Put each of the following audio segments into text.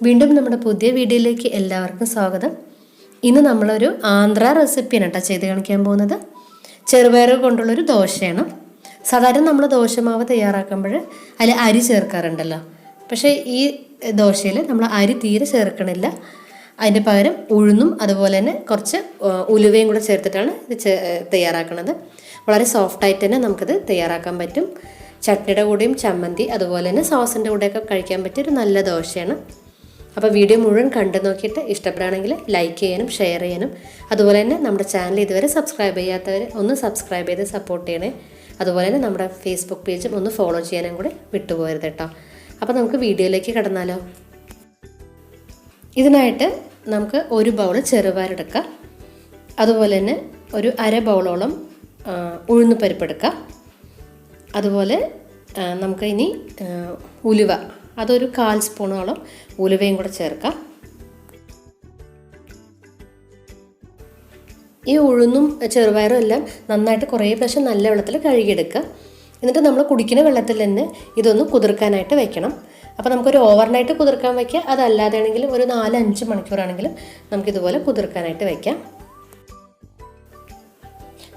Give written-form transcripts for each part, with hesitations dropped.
വീണ്ടും നമ്മുടെ പുതിയ വീഡിയോയിലേക്ക് എല്ലാവർക്കും സ്വാഗതം. ഇന്ന് നമ്മളൊരു ആന്ധ്ര റെസിപ്പിയാണ് കേട്ടോ ചെയ്ത് കാണിക്കാൻ പോകുന്നത്. ചെറുപയർ കൊണ്ടുള്ളൊരു ദോശയാണ്. സാധാരണ നമ്മൾ ദോശമാവ് തയ്യാറാക്കുമ്പോൾ അതിൽ അരി ചേർക്കാറുണ്ടല്ലോ. പക്ഷേ ഈ ദോശയിൽ നമ്മൾ അരി തീരെ ചേർക്കണില്ല. അതിൻ്റെ പകരം ഉഴുന്നും അതുപോലെ തന്നെ കുറച്ച് ഉലുവയും കൂടെ ചേർത്തിട്ടാണ് ഇത് തയ്യാറാക്കുന്നത്. വളരെ സോഫ്റ്റായിട്ട് തന്നെ നമുക്കിത് തയ്യാറാക്കാൻ പറ്റും. ചട്നിയുടെ കൂടെയും ചമ്മന്തി അതുപോലെ തന്നെ സോസിൻ്റെ കൂടെയൊക്കെ കഴിക്കാൻ പറ്റിയൊരു നല്ല ദോശയാണ്. അപ്പോൾ വീഡിയോ മുഴുവൻ കണ്ടു നോക്കിയിട്ട് ഇഷ്ടപ്പെടുകയാണെങ്കിൽ ലൈക്ക് ചെയ്യാനും ഷെയർ ചെയ്യാനും അതുപോലെ തന്നെ നമ്മുടെ ചാനൽ ഇതുവരെ സബ്സ്ക്രൈബ് ചെയ്യാത്തവർ ഒന്ന് സബ്സ്ക്രൈബ് ചെയ്ത് സപ്പോർട്ട് ചെയ്യണേ. അതുപോലെ തന്നെ നമ്മുടെ ഫേസ്ബുക്ക് പേജും ഒന്ന് ഫോളോ ചെയ്യാനും കൂടി വിട്ടുപോകരുത് കേട്ടോ. അപ്പോൾ നമുക്ക് വീഡിയോയിലേക്ക് കടന്നാലോ. ഇതിനായിട്ട് നമുക്ക് ഒരു ബൗൾ ചെറുപയറെടുക്കാം. അതുപോലെ തന്നെ ഒരു അര ബൗളോളം ഉഴുന്നുപരിപ്പ് എടുക്കാം. അതുപോലെ നമുക്ക് ഇനി ഉലുവ, അതൊരു 1/4 സ്പൂണോളം ഉലുവയും കൂടെ ചേർക്കാം. ഈ ഉഴുന്നും ചെറുപയറും എല്ലാം നന്നായിട്ട് കുറേ പ്രാവശ്യം നല്ല വെള്ളത്തിൽ കഴുകിയെടുക്കുക. എന്നിട്ട് നമ്മൾ കുടിക്കുന്ന വെള്ളത്തിൽ തന്നെ ഇതൊന്ന് കുതിർക്കാനായിട്ട് വെക്കണം. അപ്പോൾ നമുക്കൊരു ഓവർനൈറ്റ് കുതിർക്കാൻ വയ്ക്കുക. അതല്ലാതെയാണെങ്കിലും ഒരു 4-5 മണിക്കൂറാണെങ്കിലും നമുക്കിതുപോലെ കുതിർക്കാനായിട്ട് വയ്ക്കാം.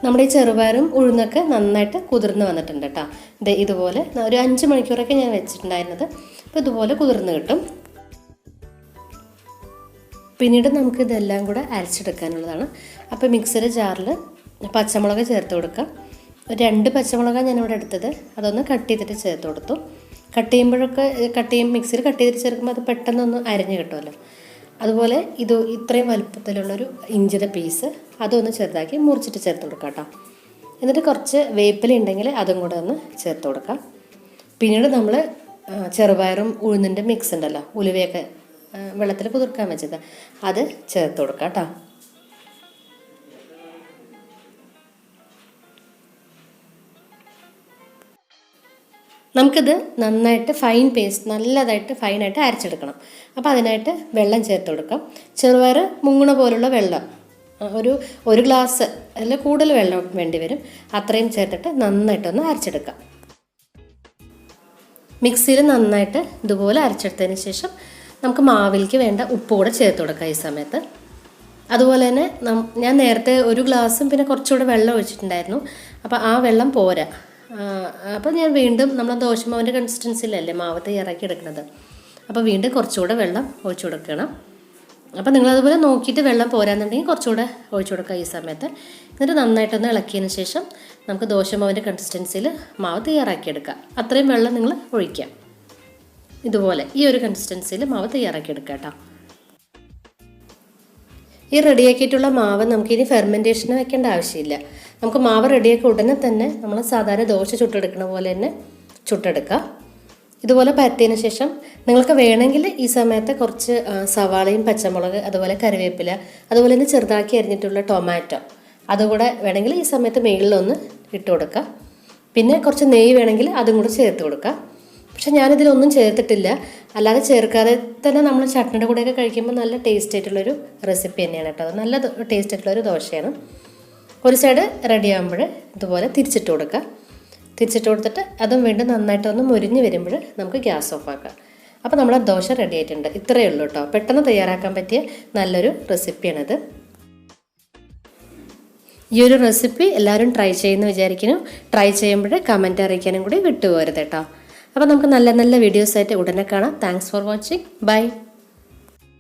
നമ്മുടെ ഈ ചെറുപയറും ഉഴുന്നൊക്കെ നന്നായിട്ട് കുതിർന്ന് വന്നിട്ടുണ്ട് കേട്ടോ. ഇതുപോലെ ഒരു 5 മണിക്കൂറൊക്കെ ഞാൻ വെച്ചിട്ടുണ്ടായിരുന്നത്. അപ്പോൾ ഇതുപോലെ കുതിർന്ന് കിട്ടും. പിന്നീട് നമുക്കിതെല്ലാം കൂടെ അരച്ചെടുക്കാനുള്ളതാണ്. അപ്പോൾ മിക്സിയുടെ ജാറിൽ പച്ചമുളക് ചേർത്ത് കൊടുക്കാം. 2 പച്ചമുളകാണ് ഞാനിവിടെ എടുത്തത്. അതൊന്ന് കട്ട് ചെയ്തിട്ട് ചേർത്ത് കൊടുത്തു. മിക്സിയിൽ കട്ട് ചെയ്തിട്ട് ചേർക്കുമ്പോൾ അത് പെട്ടെന്നൊന്ന് അരിഞ്ഞ് കിട്ടുമല്ലോ. അതുപോലെ ഇത്രയും വലുപ്പത്തിലുള്ളൊരു ഇഞ്ചിയുടെ പീസ് അതൊന്ന് ചെറുതാക്കി മുറിച്ചിട്ട് ചേർത്ത് കൊടുക്കാം കേട്ടോ. എന്നിട്ട് കുറച്ച് വേപ്പില ഉണ്ടെങ്കിൽ അതും കൂടെ ഒന്ന് ചേർത്ത് കൊടുക്കാം. പിന്നീട് നമ്മൾ ചെറുപയറും ഉഴുന്നിൻ്റെ മിക്സ് ഉണ്ടല്ലോ, ഉലുവയൊക്കെ വെള്ളത്തിൽ കുതിർക്കാൻ വെച്ചത്, അത് ചേർത്ത് കൊടുക്കാം കേട്ടോ. നമുക്കിത് നന്നായിട്ട് നല്ലതായിട്ട് ഫൈനായിട്ട് അരച്ചെടുക്കണം. അപ്പോൾ അതിനായിട്ട് വെള്ളം ചേർത്ത് കൊടുക്കാം. ചെറുപയർ മുങ്ങണ പോലുള്ള വെള്ളം, ഒരു ഗ്ലാസ് അല്ല കൂടുതൽ വെള്ളം വേണ്ടി വരും. അത്രയും ചേർത്തിട്ട് നന്നായിട്ടൊന്ന് അരച്ചെടുക്കാം. മിക്സിയിൽ നന്നായിട്ട് ഇതുപോലെ അരച്ചെടുത്തതിന് ശേഷം നമുക്ക് മാവിലേക്ക് വേണ്ട ഉപ്പ് കൂടെ ചേർത്ത് കൊടുക്കാം ഈ സമയത്ത്. അതുപോലെ തന്നെ ഞാൻ നേരത്തെ ഒരു ഗ്ലാസും പിന്നെ കുറച്ചുകൂടെ വെള്ളം ഒഴിച്ചിട്ടുണ്ടായിരുന്നു. അപ്പോൾ ആ വെള്ളം പോരാ. അപ്പോൾ ഞാൻ വീണ്ടും നമ്മൾ ദോശമാവിൻ്റെ കൺസിസ്റ്റൻസിയിലല്ലേ മാവ് തയ്യാറാക്കി എടുക്കുന്നത്. അപ്പോൾ വീണ്ടും കുറച്ചുകൂടെ വെള്ളം ഒഴിച്ചു കൊടുക്കണം. അപ്പോൾ നിങ്ങളതുപോലെ നോക്കിയിട്ട് വെള്ളം പോരാന്നുണ്ടെങ്കിൽ കുറച്ചുകൂടെ ഒഴിച്ചു കൊടുക്കുക ഈ സമയത്ത്. എന്നിട്ട് നന്നായിട്ടൊന്ന് ഇളക്കിയതിന് ശേഷം നമുക്ക് ദോശമാവിൻ്റെ കൺസിസ്റ്റൻസിയിൽ മാവ് തയ്യാറാക്കിയെടുക്കാം. അത്രയും വെള്ളം നിങ്ങൾ ഒഴിക്കുക. ഇതുപോലെ ഈ ഒരു കൺസിസ്റ്റൻസിയിൽ മാവ് തയ്യാറാക്കിയെടുക്കുക കേട്ടോ. ഈ റെഡിയാക്കിയിട്ടുള്ള മാവ് നമുക്കിനി ഫെർമെൻറ്റേഷന് വെക്കേണ്ട ആവശ്യമില്ല. നമുക്ക് മാവ് റെഡിയാക്കി ഉടനെ തന്നെ നമ്മൾ സാധാരണ ദോശ ചുട്ടെടുക്കുന്ന പോലെ തന്നെ ചുട്ടെടുക്കുക. ഇതുപോലെ പരത്തിയതിന് ശേഷം നിങ്ങൾക്ക് വേണമെങ്കിൽ ഈ സമയത്ത് കുറച്ച് സവാളയും പച്ചമുളക് അതുപോലെ കറിവേപ്പില അതുപോലെ തന്നെ ചെറുതാക്കി അരിഞ്ഞിട്ടുള്ള ടൊമാറ്റോ അതുകൂടെ വേണമെങ്കിൽ ഈ സമയത്ത് മേളിലൊന്ന് ഇട്ട് കൊടുക്കുക. പിന്നെ കുറച്ച് നെയ്യ് വേണമെങ്കിൽ അതും കൂടെ ചേർത്ത് കൊടുക്കുക. പക്ഷെ ഞാനിതിലൊന്നും ചേർത്തിട്ടില്ല. അല്ലാതെ ചേർക്കാതെ തന്നെ നമ്മൾ ചട്നിയുടെ കൂടെയൊക്കെ കഴിക്കുമ്പോൾ നല്ല ടേസ്റ്റ് ആയിട്ടുള്ളൊരു റെസിപ്പി തന്നെയാണ് കേട്ടോ. അത് നല്ല ടേസ്റ്റ് ആയിട്ടുള്ളൊരു ദോശയാണ്. ഒരു സൈഡ് റെഡി ആകുമ്പോൾ ഇതുപോലെ തിരിച്ചിട്ട് കൊടുക്കുക. തിരിച്ചിട്ട് കൊടുത്തിട്ട് അതും വീണ്ടും നന്നായിട്ടൊന്ന് മുരിഞ്ഞ് വരുമ്പോൾ നമുക്ക് ഗ്യാസ് ഓഫ് ആക്കാം. അപ്പോൾ നമ്മുടെ ദോശ റെഡി ആയിട്ടുണ്ട്. ഇത്രയേ ഉള്ളൂ കേട്ടോ. പെട്ടെന്ന് തയ്യാറാക്കാൻ പറ്റിയ നല്ലൊരു റെസിപ്പിയാണിത്. ഈ ഒരു റെസിപ്പി എല്ലാവരും ട്രൈ ചെയ്യുമെന്ന് വിചാരിക്കുന്നു. ട്രൈ ചെയ്യുമ്പോൾ കമൻറ്റ് അറിയിക്കാനും കൂടി വിട്ടുപോകരുത് കേട്ടോ. അപ്പോൾ നമുക്ക് നല്ല നല്ല വീഡിയോസായിട്ട് ഉടനെ കാണാം. Thanks for watching. ബൈ.